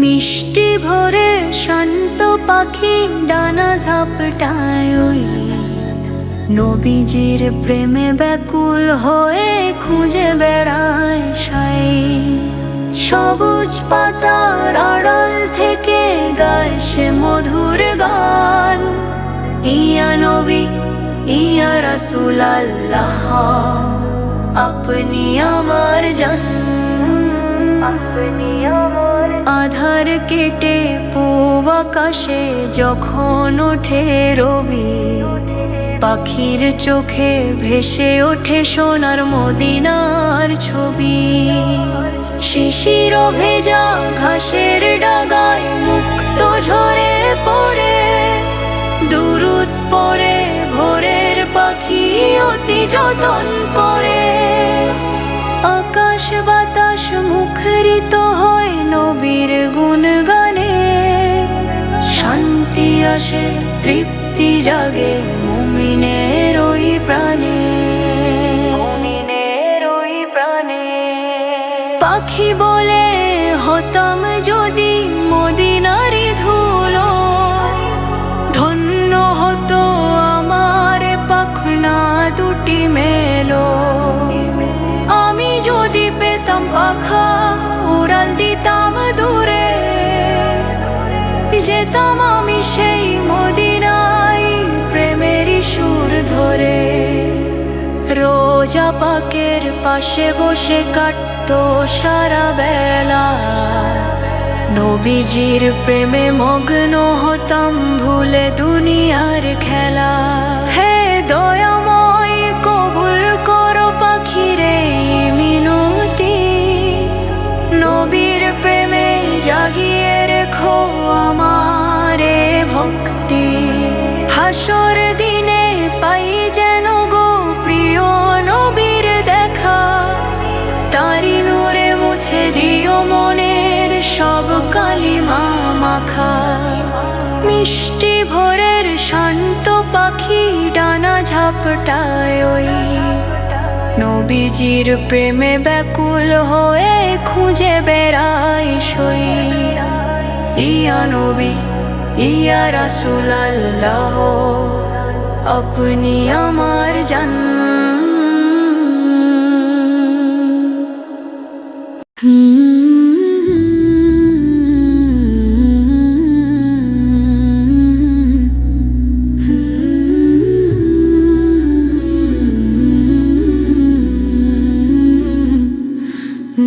মিষ্টি ভরে শান্ত পাখি ডানা ঝাপটায় ওই নবীজির প্রেমে ব্যাকুল হয়ে খুঁজে বেড়ায় সাই। সবুজ পাতার আড়াল থেকে গায় সে মধুর গান, ইয়া নবী ইয়া রাসূল আল্লাহ, আপনি আমার জান, আপনি আমার। আধার কেটে পূব আকাশে যখন ওঠে রবি, পাখির চোখে ভেসে ওঠে সোনার মদিনার ছবি। শিশির ভেজা ঘাসের ডাগায় মুক্ত ঝরে পড়ে, দুরুদ পড়ে ভোরের পাখি অতি যতন করে। আকাশ বাতাস মুখরিত হয় নবীর গুণগানে, শান্তি আসে তৃপ্তি জাগে মুমিনের ওই প্রাণে, মুমিনের ওই প্রাণে। পাখি বলে হতাম যদি মদিনারি ধুলো, ধন্য হতো আমার পাখনা দুটি মেলো। আমি যদি পেতাম পাখা উড়াল দিতাম দূরে, যেতাম আমি সেই মদিনায় প্রেমেরই সুর ধরে। রোজা পাকের পাশে বসে কাটতো সারা বেলা, নবীজির প্রেমে মগ্ন হতাম ভুলে দুনিয়ার খেলা। হে দয়াময় কবুল করো পাখিরে মিনতি, নবীর প্রেমে জাগিয়ে রেখো আমারে ভক্তি। হাসর দিনে পাই যেন গো প্রিয় নবীর দেখা, তারি নূরে মুছে দিও মনের সব কালিমা মাখা। মিষ্টি ভোরের শান্ত পাখি ডানা ঝাপটায় ওই নবীজির প্রেমে ব্যাকুল হয়ে খুঁজে বেড়ায় সই। ইয়া নবী ইয়া রাসূল আল্লাহ, আপনি আমার জান।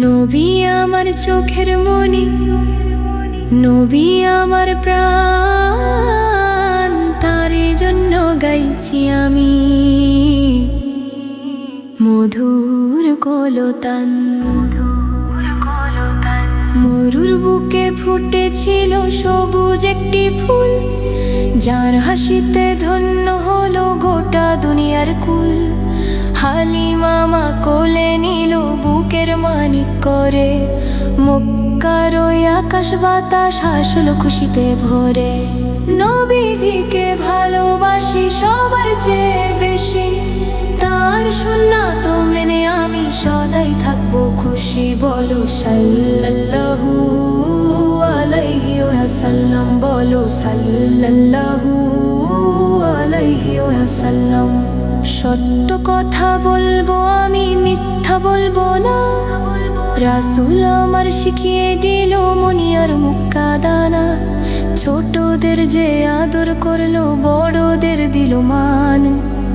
নবী আমার চোখের মনি, নবী আমার প্রাণ, তারে জন্য গাইছি আমি মধুর কলতান। মরুর বুকে ফুটেছিল সবুজ একটি ফুল, যার হাসিতে ধন্য হলো গোটা দুনিয়ার কুল। হালিমা মা কোলে নিল বুকের মানিক করে, মক্কার ওই আকাশ বাতাস হাসল খুশিতে ভরে। নবীজিকে ভালোবাসি সবার চেয়ে বেশি, তার সুন্নাত মেনে আমি সদাই থাকবো খুশি। বলো সাল্লাল্লাহু আলাইহি ওয়াসাল্লাম, বলো সাল্লাল্লাহু আলাইহি ওয়াসাল্লাম। সত্য কথা বলবো আমি, মিথ্যা বলবো না, রাসূল আমার শিখিয়ে দিল মনি আর মুক্কা দানা। ছোটদের যে আদর করলো বড়দের দিল মান,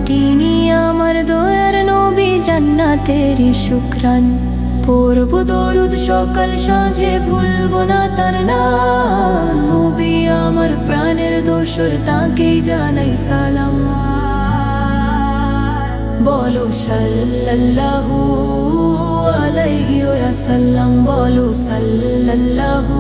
তিনি আমার দয়ার নবী জান্নাতেরই শুকরান। পড়ব দরুদ সকাল সাঁঝে ভুলবো না তার নাম, নবী আমার প্রাণের দোসর তাকেই জানাই সালাম। বলো সাল্লাল্লাহু আলাইহি ওয়াসাল্লাম, বলো সাল্লাল্লাহু